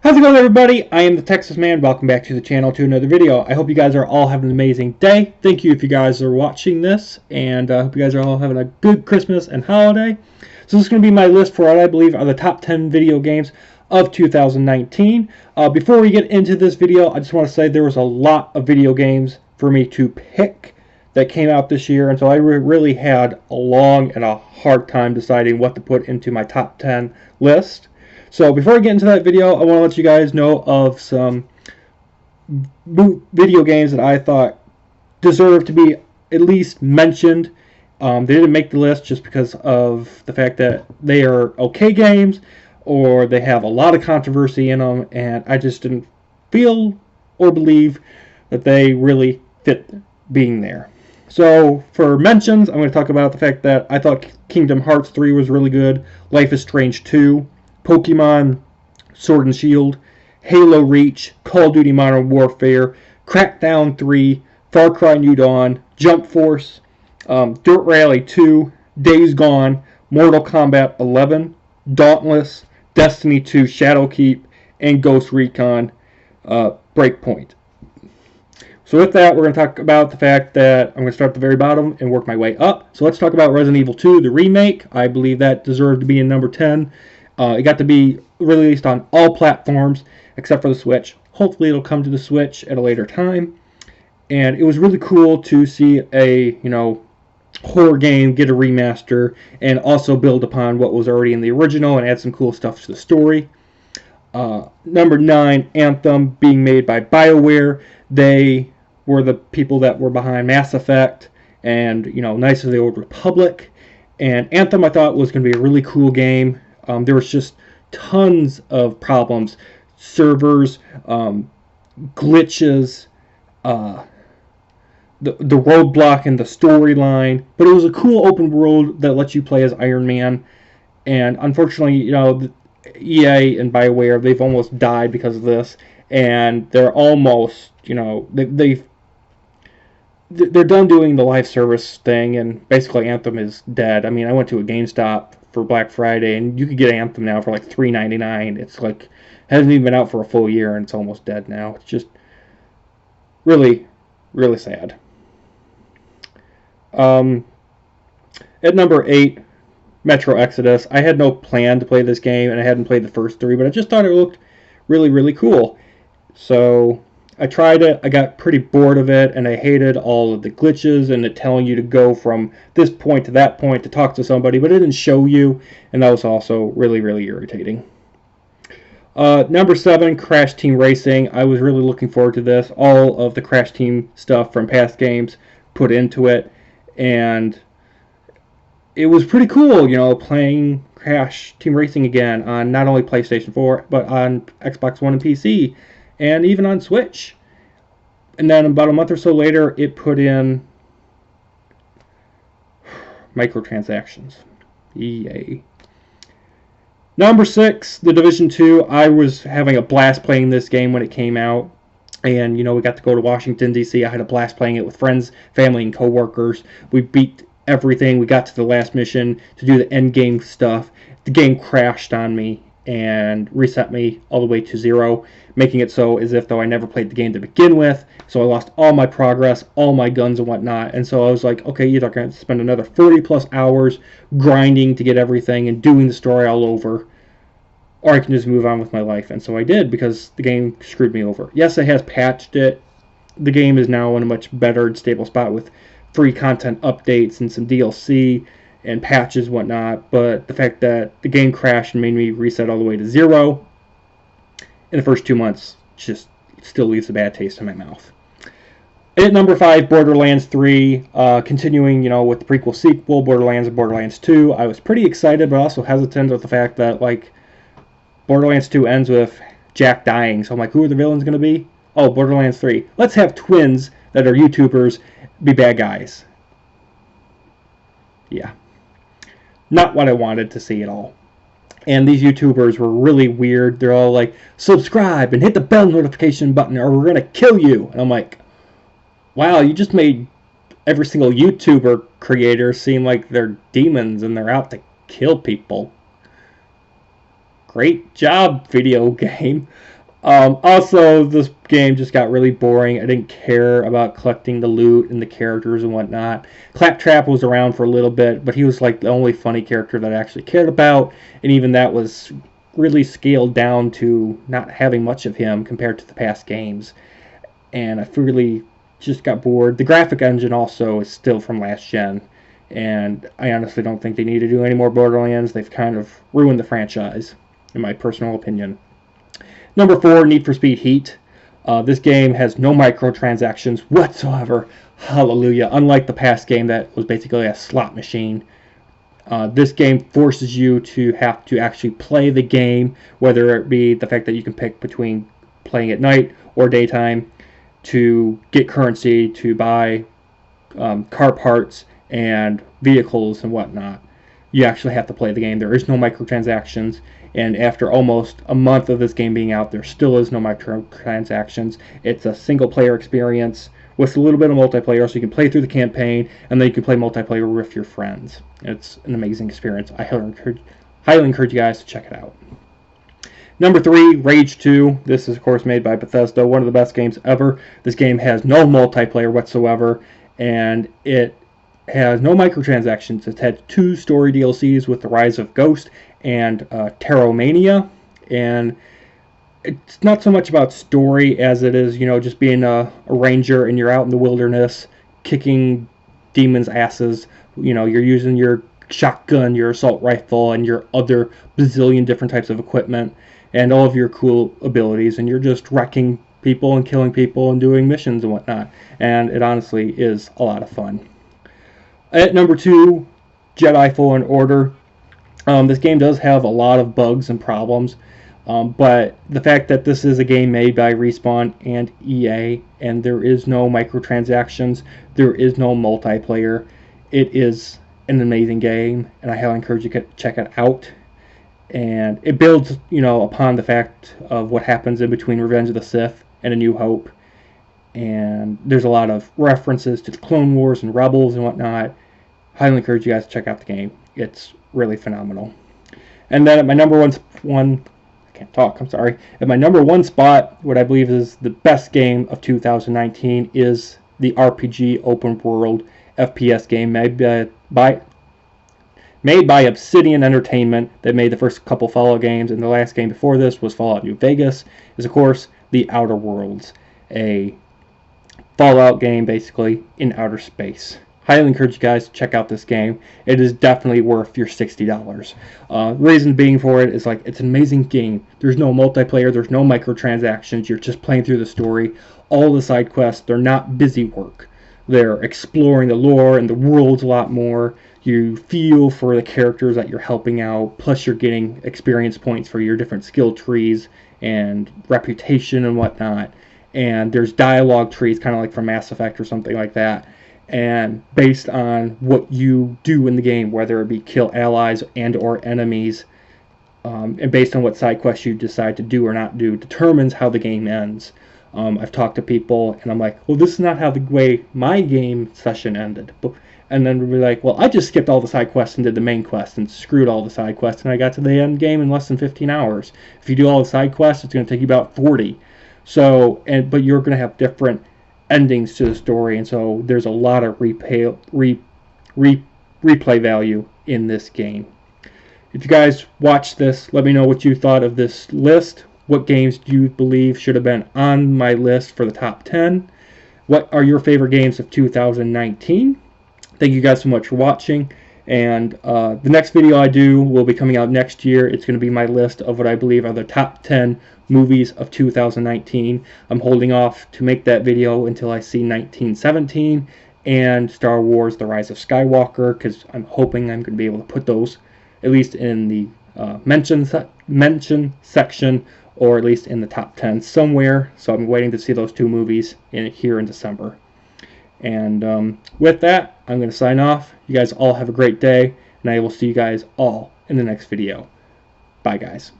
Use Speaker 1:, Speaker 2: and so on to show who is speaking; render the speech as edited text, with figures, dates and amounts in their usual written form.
Speaker 1: How's it going, everybody? I am the Texas Man. Welcome back to the channel to another video. I hope you guys are all having an amazing day. Thank you if you guys are watching this, and I hope you guys are all having a good Christmas and holiday. So this is going to be my list for what I believe are the top 10 video games of 2019. Before we get into this video, I just want to say there was a lot of video games for me to pick that came out this year, and so I really had a long and a hard time deciding what to put into my top 10 list. So before I get into that video, I want to let you guys know of some video games that I thought deserved to be at least mentioned. They didn't make the list just because of the fact that they are okay games or they have a lot of controversy in them, and I just didn't feel or believe that they really fit being there. So for mentions, I'm going to talk about the fact that I thought Kingdom Hearts 3 was really good, Life is Strange 2, Pokemon Sword and Shield, Halo Reach, Call of Duty Modern Warfare, Crackdown 3, Far Cry New Dawn, Jump Force, Dirt Rally 2, Days Gone, Mortal Kombat 11, Dauntless, Destiny 2 Shadowkeep, and Ghost Recon Breakpoint. So with that, we're going to talk about the fact that I'm going to start at the very bottom and work my way up. So let's talk about Resident Evil 2, the remake. I believe that deserved to be in number 10. It got to be released on all platforms except for the Switch. Hopefully it'll come to the Switch at a later time. And it was really cool to see a, horror game get a remaster and also build upon what was already in the original and add some cool stuff to the story. Number 9, Anthem, being made by BioWare. They were the people that were behind Mass Effect and, Knights of the Old Republic. And Anthem I thought was going to be a really cool game. There was just tons of problems, servers, glitches, the roadblock in the storyline, but it was a cool open world that lets you play as Iron Man. And unfortunately, EA and BioWare, they've almost died because of this, and they're almost, they're done doing the live service thing, and basically Anthem is dead. I mean, I went to a GameStop for Black Friday, and you could get Anthem now for like $3.99. It's like, hasn't even been out for a full year, and it's almost dead now. It's just really, really sad. At number 8, Metro Exodus. I had no plan to play this game, and I hadn't played the first 3, but I just thought it looked really, really cool. So I tried it, I got pretty bored of it, and I hated all of the glitches and it telling you to go from this point to that point to talk to somebody, but it didn't show you, and that was also really, really irritating. Number 7, Crash Team Racing. I was really looking forward to this. All of the Crash Team stuff from past games put into it, and it was pretty cool, playing Crash Team Racing again on not only PlayStation 4, but on Xbox One and PC, and even on Switch. And then about a month or so later, it put in microtransactions. EA. Number 6, The Division 2. I was having a blast playing this game when it came out. And, we got to go to Washington, D.C. I had a blast playing it with friends, family, and coworkers. We beat everything. We got to the last mission to do the end game stuff. The game crashed on me and reset me all the way to 0, making it so as if though I never played the game to begin with. So I lost all my progress, all my guns and whatnot. And so I was like, okay, either I'm going to spend another 40 plus hours grinding to get everything and doing the story all over, or I can just move on with my life. And so I did, because the game screwed me over. Yes, it has patched it. The game is now in a much better and stable spot with free content updates and some DLC and patches and whatnot, but the fact that the game crashed and made me reset all the way to 0 in the first 2 months just still leaves a bad taste in my mouth. At number 5, Borderlands 3, continuing, with the prequel sequel, Borderlands and Borderlands 2. I was pretty excited, but also hesitant with the fact that, Borderlands 2 ends with Jack dying, so I'm like, who are the villains going to be? Oh, Borderlands 3. Let's have twins that are YouTubers be bad guys. Yeah. Not what I wanted to see at all. And these YouTubers were really weird. They're all like, subscribe and hit the bell notification button or we're going to kill you. And I'm like, wow, you just made every single YouTuber creator seem like they're demons and they're out to kill people. Great job, video game. Also, this game just got really boring. I didn't care about collecting the loot and the characters and whatnot. Claptrap was around for a little bit, but he was like the only funny character that I actually cared about, and even that was really scaled down to not having much of him compared to the past games. And I really just got bored. The graphic engine also is still from last gen, and I honestly don't think they need to do any more Borderlands. They've kind of ruined the franchise, in my personal opinion. Number 4, Need for Speed Heat. This game has no microtransactions whatsoever. Hallelujah. Unlike the past game that was basically a slot machine. This game forces you to have to actually play the game, whether it be the fact that you can pick between playing at night or daytime, to get currency, to buy car parts and vehicles and whatnot. You actually have to play the game. There is no microtransactions, and after almost a month of this game being out, there still is no microtransactions. It's a single player experience with a little bit of multiplayer, so you can play through the campaign, and then you can play multiplayer with your friends. It's an amazing experience. I highly encourage you guys to check it out. Number 3, Rage 2. This is, of course, made by Bethesda, one of the best games ever. This game has no multiplayer whatsoever, and it has no microtransactions. It's had 2 story DLCs with The Rise of Ghost and Terromania, and it's not so much about story as it is, just being a ranger and you're out in the wilderness kicking demons' asses. You're using your shotgun, your assault rifle, and your other bazillion different types of equipment and all of your cool abilities, and you're just wrecking people and killing people and doing missions and whatnot. And it honestly is a lot of fun. At number 2, Jedi Fallen Order. This game does have a lot of bugs and problems, but the fact that this is a game made by Respawn and EA, and there is no microtransactions, there is no multiplayer, it is an amazing game, and I highly encourage you to check it out. And it builds, upon the fact of what happens in between Revenge of the Sith and A New Hope. And there's a lot of references to the Clone Wars and Rebels and whatnot. Highly encourage you guys to check out the game. It's really phenomenal. And then at my number one, I can't talk, I'm sorry. At my number 1 spot, what I believe is the best game of 2019 is the RPG open world FPS game made by Obsidian Entertainment that made the first couple Fallout games, and the last game before this was Fallout New Vegas, is of course The Outer Worlds, a Fallout game basically in outer space. Highly encourage you guys to check out this game. It is definitely worth your $60. Reason being for it is it's an amazing game. There's no multiplayer, there's no microtransactions, you're just playing through the story. All the side quests, they're not busy work. They're exploring the lore and the worlds a lot more. You feel for the characters that you're helping out, plus you're getting experience points for your different skill trees and reputation and whatnot. And there's dialogue trees, kind of like from Mass Effect or something like that. And based on what you do in the game, whether it be kill allies and or enemies, and based on what side quests you decide to do or not do, determines how the game ends. I've talked to people, and I'm like, well, this is not how the way my game session ended. And then we'll be like, well, I just skipped all the side quests and did the main quest and screwed all the side quests, and I got to the end game in less than 15 hours. If you do all the side quests, it's going to take you about 40. But you're going to have different endings to the story, and so there's a lot of replay value in this game. If you guys watch this, let me know what you thought of this list. What games do you believe should have been on my list for the top 10? What are your favorite games of 2019? Thank you guys so much for watching, and the next video I do will be coming out next year. It's going to be my list of what I believe are the top 10 movies of 2019. I'm holding off to make that video until I see 1917 and Star Wars The Rise of Skywalker, because I'm hoping I'm going to be able to put those at least in the mention section, or at least in the top 10 somewhere. So I'm waiting to see those 2 movies here in December. And with that, I'm going to sign off. You guys all have a great day, and I will see you guys all in the next video. Bye, guys.